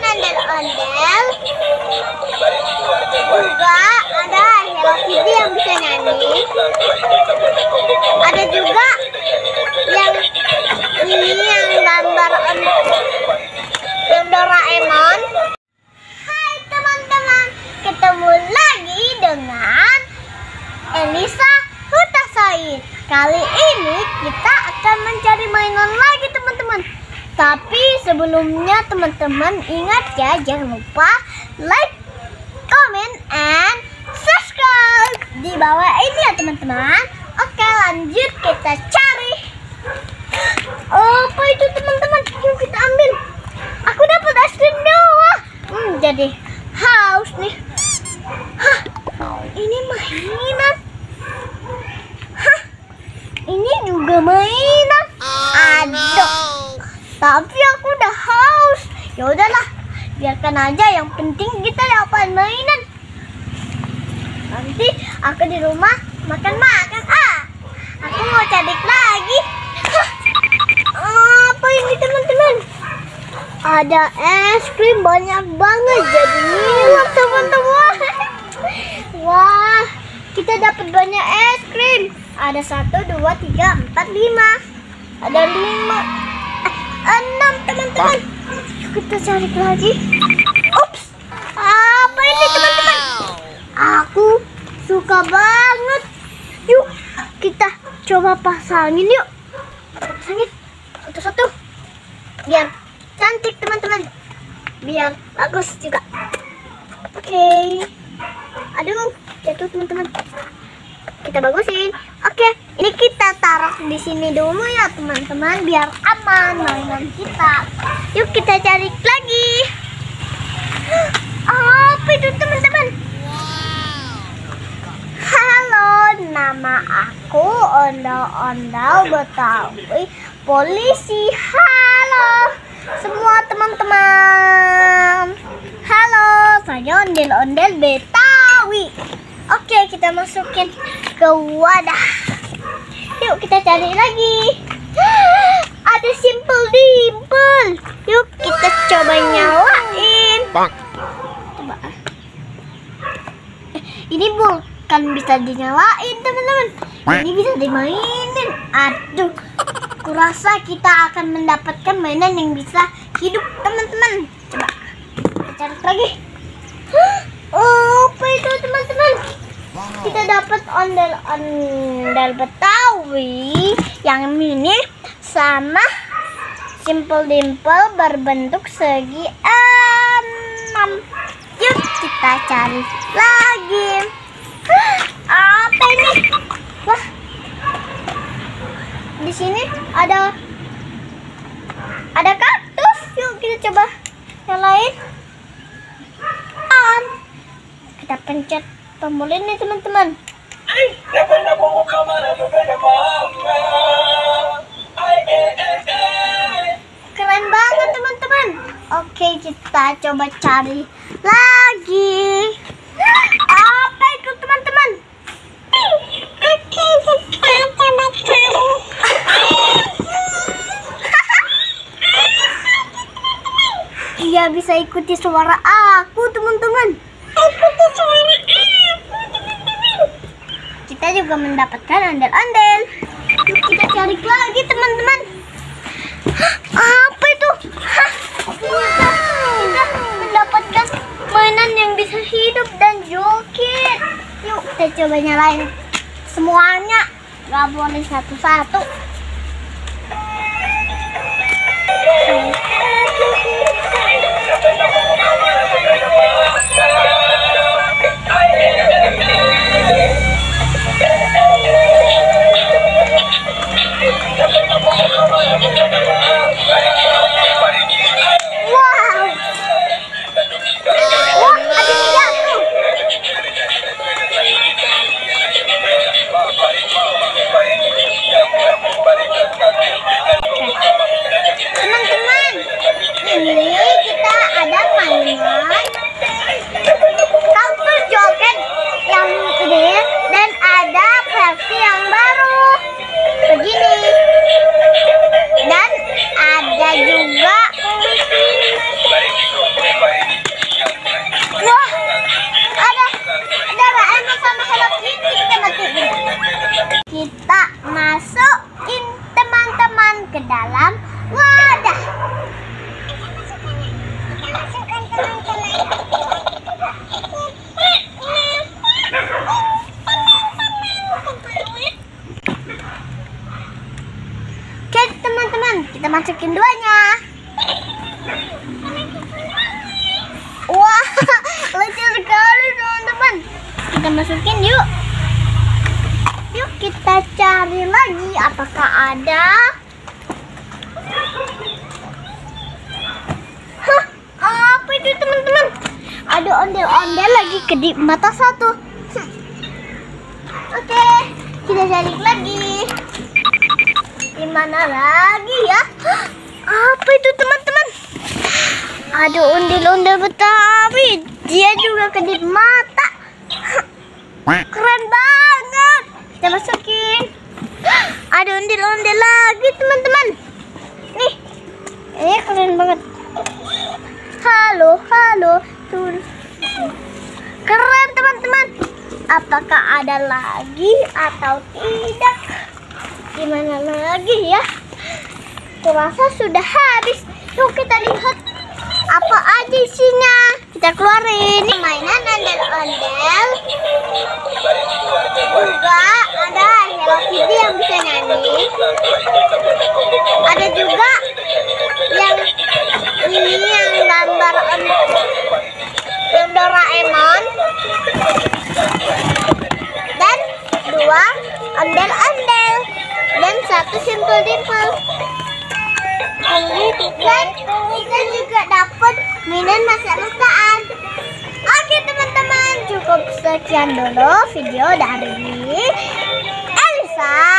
mainan ondel-ondel. Juga ada Hello Kitty yang bisa nyanyi. Ada juga yang ini yang gambar yang Doraemon. Hai teman-teman, ketemu lagi dengan Elisa Hutasait. Kali ini kita akan mencari mainan lagi teman-teman. Tapi sebelumnya teman-teman ingat ya, jangan lupa like, comment, and subscribe di bawah ini ya teman-teman. Oke, lanjut kita cari. Apa itu teman-teman? Yuk kita ambil. Aku dapat es krim doang. Jadi haus nih. Hah, ini mainan. Hah, ini juga mainan. Aduh, tapi aku udah haus. Ya udahlah, biarkan aja. Yang penting kita dapat mainan. Nanti aku di rumah makan-makan. Aku mau cari lagi. Apa ini teman-teman? Ada es krim banyak banget. Jadi ngiler teman-teman. Wah, kita dapat banyak es krim. Ada 1, 2, 3, 4, 5. Ada 5, 6 teman-teman. Kita cari lagi. Ups, apa ini teman-teman? Aku suka banget. Yuk kita coba pasangin yuk. Pasangin satu-satu biar cantik teman-teman, biar bagus juga. Oke. Aduh, jatuh teman-teman. Kita bagusin. Oke, ini kita taruh di sini dulu ya teman-teman, biar aman mainan kita. Yuk kita cari lagi. Apa itu teman-teman? Halo, nama aku Ondel-Ondel Betawi Polisi. Halo semua teman-teman. Halo, saya Ondel-Ondel Betawi. Oke, kita masukin ke wadah. Yuk kita cari lagi. Ada Simple Dimple. Yuk kita coba nyalain. Coba. Ini bukan bisa dinyalain teman-teman. Ini bisa dimainin. Aduh, kurasa kita akan mendapatkan mainan yang bisa hidup teman-teman. Coba kita cari lagi. Apa itu teman-teman? Kita dapat ondel-ondel Betawi yang mini sama Simple Dimple berbentuk segi 6. Yuk kita cari lagi. Apa ini? Wah, di sini ada kaktus. Yuk kita coba nyalain. On. Kita pencet tombol ini teman-teman. Keren banget teman-teman. Oke, kita coba cari lagi. Apa itu teman-teman? Iya, bisa ikuti suara aku teman-teman. Kita juga mendapatkan ondel-ondel. Kita cari lagi teman-teman. Apa itu? Kita mendapatkan mainan yang bisa hidup dan joget. Yuk kita coba nyalain semuanya. Gak boleh satu-satu. Oke teman-teman, kita masukin duanya. Wah, lucu sekali teman-teman. Kita masukin yuk. Yuk kita cari lagi apakah ada. Hah, apa itu teman-teman? Ada ondel-ondel lagi kedip mata satu. Oke, kita cari lagi. Di mana lagi ya? Hah, apa itu teman-teman? Ada ondel-ondel Betawi. Dia juga kedip mata. Keren banget. Kita masukin. Ada ondel-ondel lagi teman-teman. Nih, ini keren banget. Halo, halo. Tuh. Keren teman-teman. Apakah ada lagi atau tidak? Gimana lagi ya? Kurasa sudah habis. Yuk kita lihat apa aja isinya. Kita keluarin. Mainan ondel-ondel. Juga ada Hello Kitty yang bisa nyanyi. Ada juga yang ini yang gambar yang Doraemon. Dan 2 ondel-ondel. Dan 1 Simple Dimple. Dan kita juga dapat mainan masak-masakan. Oke teman-teman, cukup sekian dulu video dari Elisa.